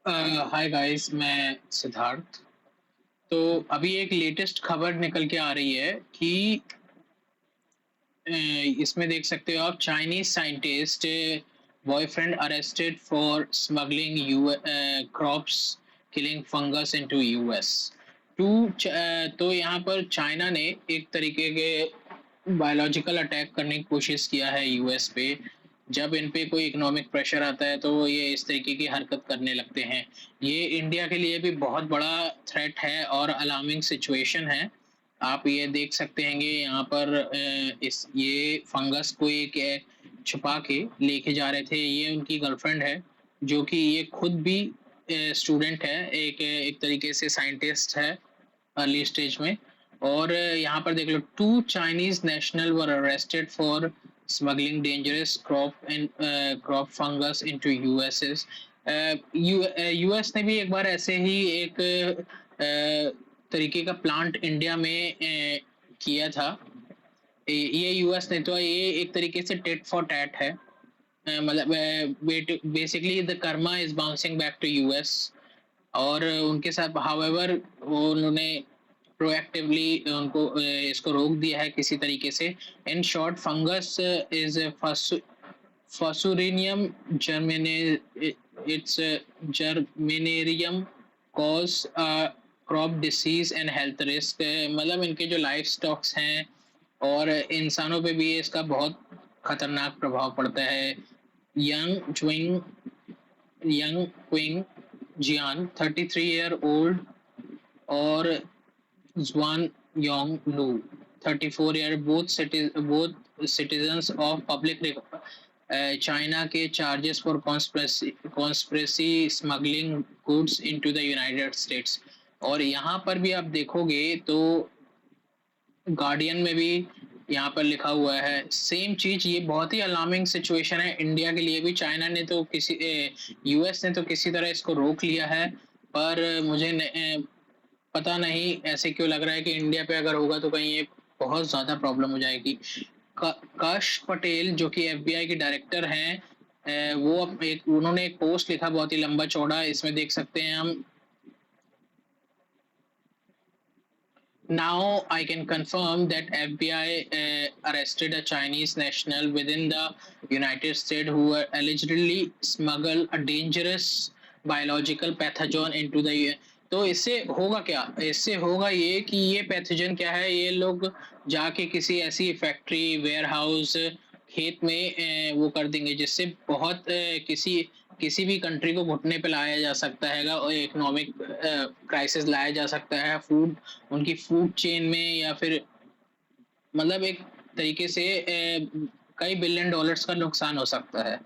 Hi guys, मैं सिद्धार्थ। तो अभी एक लेटेस्ट खबर निकल के आ रही है कि इसमें देख सकते हो आप, Chinese scientist boyfriend arrested for smuggling you crops killing fungus into US. तो यहाँ पर चाइना ने एक तरीके के बायोलॉजिकल अटैक करने की कोशिश किया है यूएस पे। जब इन पे कोई इकोनॉमिक प्रेशर आता है तो ये इस तरीके की हरकत करने लगते हैं। ये इंडिया के लिए भी बहुत बड़ा थ्रेट है और अलार्मिंग सिचुएशन है। आप ये देख सकते हैं यहाँ पर इस ये फंगस को एक छुपा के लेके जा रहे थे। ये उनकी गर्लफ्रेंड है, जो कि ये खुद भी स्टूडेंट है, एक एक तरीके से साइंटिस्ट है अर्ली स्टेज में। और यहाँ पर देख लो, two Chinese national were arrested for smuggling dangerous crop fungus into US. US ने भी एक बार ऐसे ही एक तरीके का प्लांट इंडिया में किया था। ये यूएस ने, तो ये एक तरीके से टेट फॉर टैट है। मतलब basically the karma is bouncing back to us. और उनके साथ हाउएवर वो उन्होंने प्रोएक्टिवली उनको इसको रोक दिया है किसी तरीके से। In short, fungus is fusarium जर्मिने its graminearum cause crop disease and health risk. मतलब इनके जो लाइफ स्टॉक्स हैं और इंसानों पे भी इसका बहुत खतरनाक प्रभाव पड़ता है। यंग च्विंग यंग क्विंग जियान 33-year-old और Zhuan Yonglu 34 year, both citizens of public China के charges for conspiracy smuggling goods into the United States. और यहाँ पर भी आप देखोगे तो गार्डियन में भी यहाँ पर लिखा हुआ है सेम चीज। ये बहुत ही अलार्मिंग सिचुएशन है इंडिया के लिए भी। चाइना ने तो यूएस ने तो किसी तरह इसको रोक लिया है, पर मुझे पता नहीं ऐसे क्यों लग रहा है कि इंडिया पे अगर होगा तो कहीं ये बहुत ज्यादा प्रॉब्लम हो जाएगी। काश पटेल, जो कि एफबीआई के डायरेक्टर हैं, उन्होंने एक पोस्ट लिखा बहुत ही लंबा चौड़ा। इसमें देख सकते हैं हम, now I can confirm that FBI arrested a Chinese national within the United States who were allegedly smuggled a dangerous biological pathogen into the। तो इससे होगा क्या? इससे होगा ये कि ये पैथोजन क्या है, ये लोग जाके किसी ऐसी फैक्ट्री, वेयर हाउस, खेत में वो कर देंगे, जिससे बहुत किसी किसी भी कंट्री को घुटने पे लाया जा सकता है और इकोनॉमिक क्राइसिस लाया जा सकता है। उनकी फूड चेन में, या फिर मतलब एक तरीके से कई बिलियन डॉलर्स का नुकसान हो सकता है।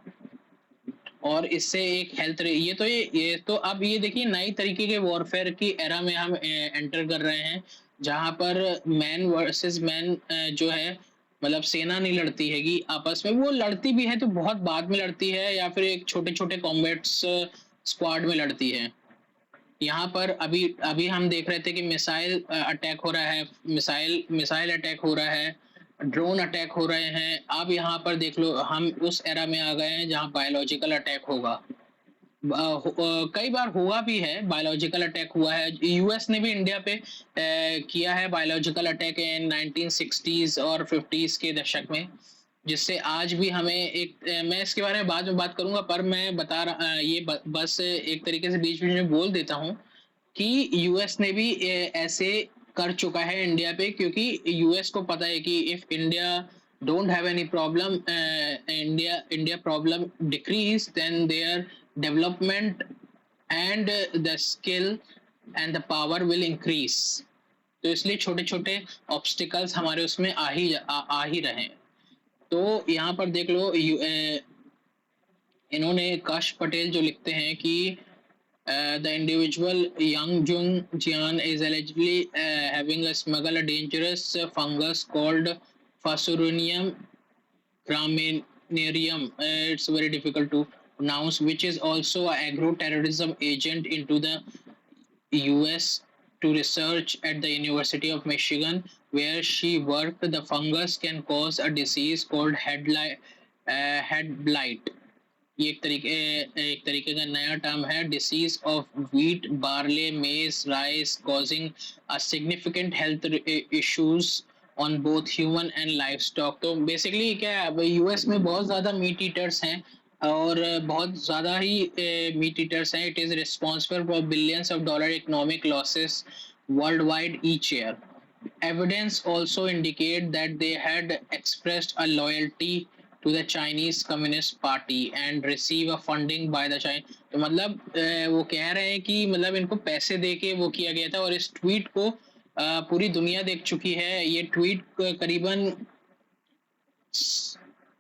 और इससे एक ये तो अब ये देखिए, नई तरीके के वॉरफेयर की एरा में हम एंटर कर रहे हैं, जहां पर मैन वर्सेस मैन जो है, मतलब सेना नहीं लड़ती हैगी आपस में। वो लड़ती भी है तो बहुत बाद में लड़ती है, या फिर एक छोटे छोटे कॉम्बैट्स स्क्वाड में लड़ती है। यहाँ पर अभी अभी हम देख रहे थे कि मिसाइल अटैक हो रहा है, मिसाइल मिसाइल अटैक हो रहा है, ड्रोन अटैक हो रहे हैं। अब यहाँ पर देख लो, हम उस एरा में आ गए हैं जहाँ बायोलॉजिकल अटैक होगा। कई बार हुआ भी है, बायोलॉजिकल अटैक हुआ है। यूएस ने भी इंडिया पे किया है बायोलॉजिकल अटैक इन 1960s और 50s के दशक में, जिससे आज भी हमें मैं इसके बारे में बाद में बात करूंगा, पर मैं बता रहा बस एक तरीके से बीच बीच में बोल देता हूँ कि यूएस ने भी ऐसे कर चुका है इंडिया पे, क्योंकि यूएस को पता है कि if India don't have any problem, India problem decrease, then their development and the skill and the power will increase। तो इसलिए छोटे छोटे ऑब्स्टिकल्स हमारे उसमें आ ही रहे हैं। तो यहाँ पर देख लो, इन्होंने काश पटेल जो लिखते हैं कि the individual Yang Jung Jian is allegedly having a smuggled a dangerous fungus called Fusarium graminearium. It's very difficult to pronounce, which is also an agro-terrorism agent into the US to research at the University of Michigan, where she worked. The fungus can cause a disease called head blight, ये एक तरीके का नया term है, disease of wheat, barley, मेज, rice causing a significant health issues on both human and life stock. तो basically क्या है, यूएस में बहुत ज़्यादा मीट ईटर्स हैं और बहुत ज़्यादा ही मीट ईटर्स हैं। It is responsible for billions of dollar economic losses world wide each year. Evidence also indicate that they had expressed a loyalty to the Chinese Communist Party and receive a funding by the China। तो मतलब वो कह रहे हैं कि मतलब इनको पैसे दे के वो किया गया था, और इस ट्वीट को पूरी दुनिया देख चुकी है। ये ट्वीट करीबन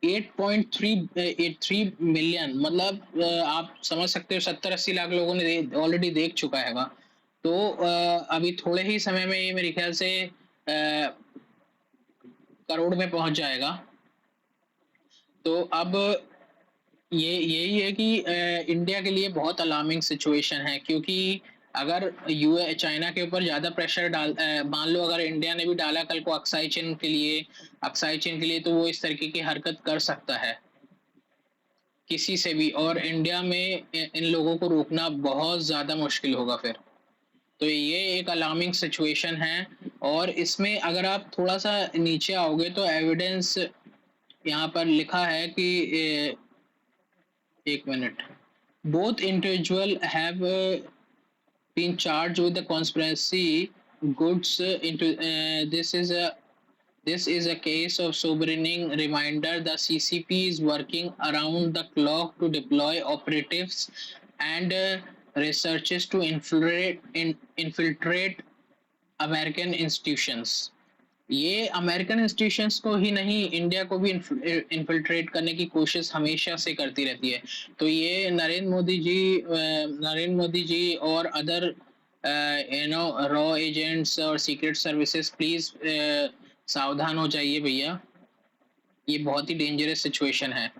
8.383 मिलियन, मतलब आप समझ सकते हो 70-80 लाख लोगों ने ऑलरेडी देख चुका हैगा। तो अभी थोड़े ही समय में ये मेरे ख्याल से करोड़ में पहुंच जाएगा। तो अब ये यही है कि इंडिया के लिए बहुत अलार्मिंग सिचुएशन है, क्योंकि अगर यूए चाइना के ऊपर ज़्यादा प्रेशर मान लो अगर इंडिया ने भी डाला कल को अक्साई चीन के लिए, तो वो इस तरीके की हरकत कर सकता है किसी से भी, और इंडिया में इन लोगों को रोकना बहुत ज़्यादा मुश्किल होगा फिर। तो ये एक अलार्मिंग सिचुएशन है। और इसमें अगर आप थोड़ा सा नीचे आओगे तो एविडेंस यहाँ पर लिखा है कि एक minute, both individual have been charged with the conspiracy goods into this is a case of sobering reminder. The CCP is working around the clock to deploy operatives and researchers to infiltrate American institutions। ये American institutions को ही नहीं, India को भी infiltrate करने की कोशिश हमेशा से करती रहती है। तो ये नरेंद्र मोदी जी और अदर रॉ एजेंट्स और सीक्रेट सर्विसेज, प्लीज सावधान हो जाइए भैया, ये बहुत ही डेंजरस सिचुएशन है।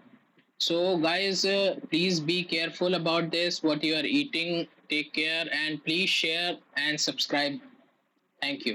So guys please be careful about this, what you are eating, take care and please share and subscribe. Thank you.